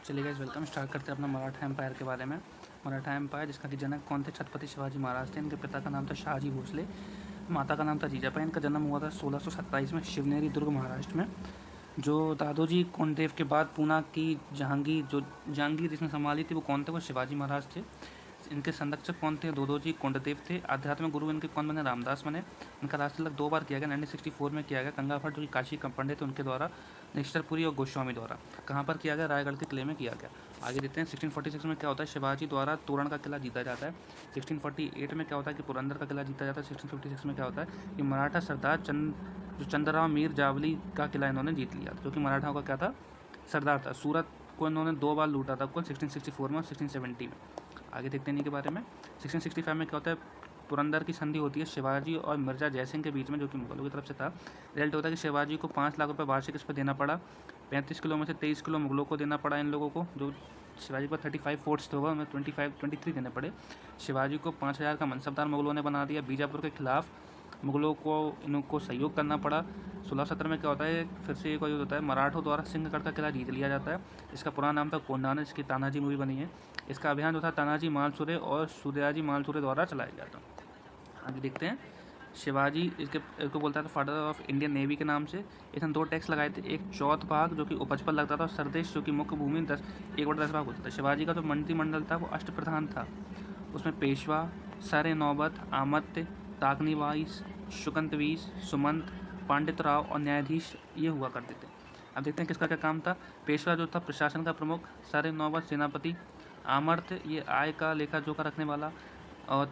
चलिए guys, welcome. Start करते हैं अपना मराठा एम्पायर के बारे में। मराठा एम्पायर जिसका कि जनक कौन थे? छत्रपति शिवाजी महाराज थे। इनके पिता का नाम था शाहजी भोसले, माता का नाम था जीजाबाई। इनका जन्म हुआ था 1627 में शिवनेरी दुर्ग, महाराष्ट्र में। जो दादोजी कोंडदेव के बाद पूना की जहांगीर जिसने संभाली थी, वो कौन थे? वो शिवाजी महाराज थे। इनके संरक्षक कौन थे? दादोजी कोंडदेव थे। आध्यात्मिक गुरु इनके कौन बने? रामदास बने। इनका राज तिलक 2 बार किया गया। 1964 में किया गया गंगा भट्ट जो कि काशी का पंडित थे उनके द्वारा, नेशनलपुरी और गोस्वामी द्वारा। कहाँ पर किया गया? रायगढ़ के किले में किया गया। आगे देखते हैं 1646 में क्या होता है। शिवाजी द्वारा तोरण का किला जीता जाता है। 1648 में क्या होता है कि पुरंदर का किला जीता जाता है। 1656 में क्या होता है कि मराठा सरदार चंद्रराव मीर जावली का किला इन्होंने जीत लिया, जो कि मराठाओं का क्या था? सरदार था। सूरत को इन्होंने 2 बार लूटा था, कुल 1664 में और 1670 में। आगे देखते हैं इन्हीं के बारे में। 1665 में क्या होता है? पुरंदर की संधि होती है शिवाजी और मिर्जा जयसिंह के बीच में, जो कि मुगलों की तरफ से था। रिजल्ट होता है कि शिवाजी को 5 लाख रुपये वार्षिक इस पर देना पड़ा। 35 किलो में से 23 किलो मुगलों को देना पड़ा। इन लोगों को, जो शिवाजी के पास 35 फोर्ट्स थे, होगा उन्हें 23 देने पड़े। शिवाजी को 5000 का मनसबदार मुगलों ने बना दिया। बीजापुर के खिलाफ मुगलों को इनको सहयोग करना पड़ा। 1617 में क्या होता है? फिर से एक युद्ध होता है। मराठों द्वारा सिंहगढ़ का किला जीत लिया जाता है। इसका पुराना नाम था कोंडाना, जिसकी तानाजी मूवी बनी है। इसका अभियान जो था तानाजी मालसुरे और सूर्याजी मालसुरे द्वारा चलाया गया था। आगे देखते हैं। शिवाजी इसको बोलता था फादर ऑफ इंडियन नेवी के नाम से। इसने 2 टैक्स लगाए थे, एक चौथ भाग जो कि उपज पर लगता था, और सरदेश जो कि मुख्य भूमि 1/10 भाग होता था। शिवाजी का जो मंत्रिमंडल था वो अष्टप्रधान था। उसमें पेशवा, सरे नौबत, आमत्य, ताकनीवाइस, शुकंतवीस, सुमंत, पांडित राव और न्यायाधीश ये हुआ करते थे। अब देखते हैं किसका क्या काम था। पेशवा जो था प्रशासन का प्रमुख, सरे नौबत सेनापति, आमर्त्य ये आय का लेखा जोखा रखने वाला, और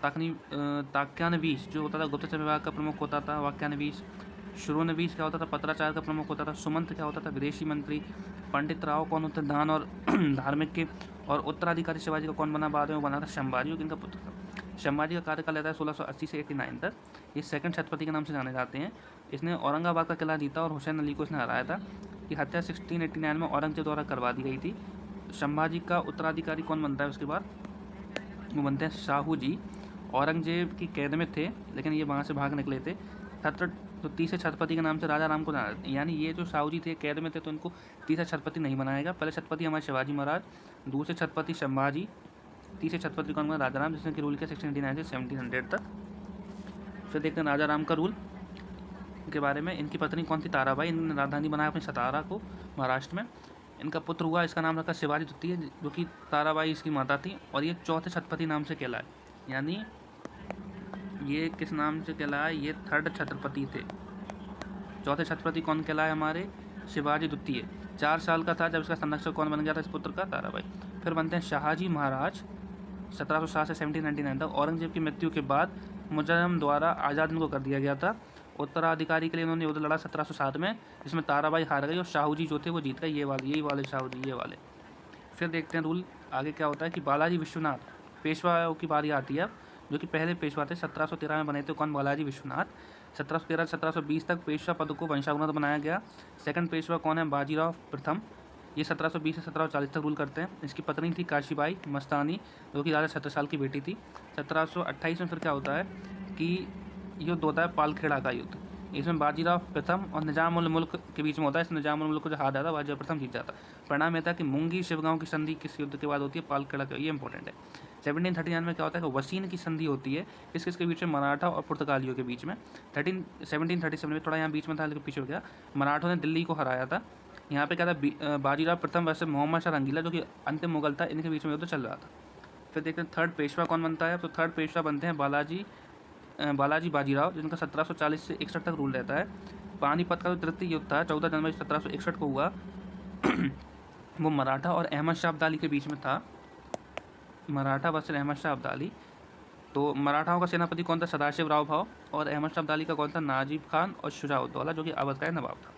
ताक्यानवीस जो होता था गुप्तचर विभाग का प्रमुख होता था, वाक्यानवीस। शुरोनवीस क्या होता था? पत्राचार का प्रमुख होता था। सुमंत क्या होता था? विदेशी मंत्री। पंडित राव कौन होते? दान और धार्मिक के। और उत्तराधिकारी शिवाजी का कौन बना बाद में? वो बना था संभाजी, जिनका पुत्र था। संभाजी का कार्यकाल रहता है 1680 से 89 तक। ये सेकंड छत्रपति के नाम से जाने जाते हैं। इसने औरंगाबाद का किला जीता और हुसैन अली को इसने हराया था। कि हत्या 1689 में औरंगजेब द्वारा करवा दी गई थी। संभाजी का उत्तराधिकारी कौन बनता है उसके बाद? वो बनते हैं शाहू जी। औरंगजेब की कैद में थे, लेकिन ये वहाँ से भाग निकले थे। तो तीसरे छत्रपति के नाम से राजा राम को जाना, यानी ये जो शाहू जी थे कैद में थे, तो इनको तीसरा छत्रपति नहीं बनाएगा। पहले छत्रपति हमारे शिवाजी महाराज, दूसरे छत्रपति संभाजी, तीसरे छत्रपति कौन बना? राजा राम, जिसने कि रूल किया 1689 से 1700 तक। फिर देखते हैं राजा राम का रूल के बारे में। इनकी पत्नी कौन थी? ताराबाई। इन्होंने राजधानी बनाया अपनी सतारा को, महाराष्ट्र में। इनका पुत्र हुआ, इसका नाम रखा शिवाजी द्वितीय, जो कि ताराबाई इसकी माता थी। और ये चौथे छत्रपति नाम से कहलाए, यानी ये किस नाम से कहलाए? ये 3rd छत्रपति थे। चौथे छत्रपति कौन कहलाए? हमारे शिवाजी द्वितीय। 4 साल का था जब इसका संरक्षक कौन बन गया था इस पुत्र का? ताराबाई। फिर बनते हैं शाहजी महाराज, 1707 से 1799 तक। औरंगजेब की मृत्यु के बाद मुजर्रम द्वारा आज़ाद इनको कर दिया गया था। उत्तराधिकारी के लिए इन्होंने युद्ध लड़ा 1707 में, जिसमें ताराबाई हार गई और शाहू जी जो थे वो जीत गए। यही वाले शाहू जी, ये वाले। फिर देखते हैं रूल आगे क्या होता है कि बालाजी विश्वनाथ पेशवा की बारी आती है, जो कि पहले पेशवा थे। 1713 में बने थे कौन? बालाजी विश्वनाथ। 1713 से 1720 तक पेशवा पद को वंशानुगत बनाया गया। सेकंड पेशवा कौन है? बाजीराव प्रथम। ये 1720 से 1740 तक रूल करते हैं। इसकी पत्नी थी काशीबाई मस्तानी, जो कि राजा छत्रसाल की बेटी थी। 1728 में फिर क्या होता है कि युद्ध होता है पालखेड़ा का युद्ध। इसमें बाजीराव प्रथम और निजाम उल मुल्क के बीच में होता है। इस निजाम उल मुल्क को जो हार जाता है, बाजीराव प्रथम जीत जाता है। परिणाम यह था कि मुंगी शिवगांव की संधि किस युद्ध के बाद होती है? पालखेड़ा का। ये इंपॉर्टेंट है। 1739 में क्या होता है कि वसीन की संधि होती है। किसके बीच में? मराठा और पुर्तगालियों के बीच में। 1737 में थोड़ा यहाँ बीच में था, लेकिन पीछे हो गया। मराठों ने दिल्ली को हराया था। यहाँ पे क्या था? बाजीराव प्रथम वैसे मोहम्मद शाह रंगीला, जो कि अंतिम मुगल था, इनके बीच में युद्ध चल रहा था। फिर देखते हैं 3rd पेशवा कौन बनता है। तो 3rd पेशवा बनते हैं बालाजी बाजीराव, जिनका 1740 से 61 तक रूल रहता है। पानीपत का जो तृतीय युद्ध था 14 जनवरी 1761 को हुआ। वो मराठा और अहमद शाह अब्दाली के बीच में था। मराठा वर्सेस अहमद शाह अब्दाली। तो मराठाओं का सेनापति कौन था? सदाशिव राव भाव। और अहमद शाह अब्दाली का कौन था? नाजिब खान और शुजाउद्दौला, जो कि अवध का नवाब था।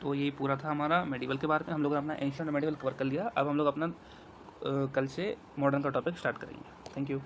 तो यही पूरा था हमारा मेडिवल के बारे में। हम लोग अपना एंशिएंट मेडिवल कवर कर लिया। अब हम लोग अपना कल से मॉडर्न का टॉपिक स्टार्ट करेंगे। Thank you.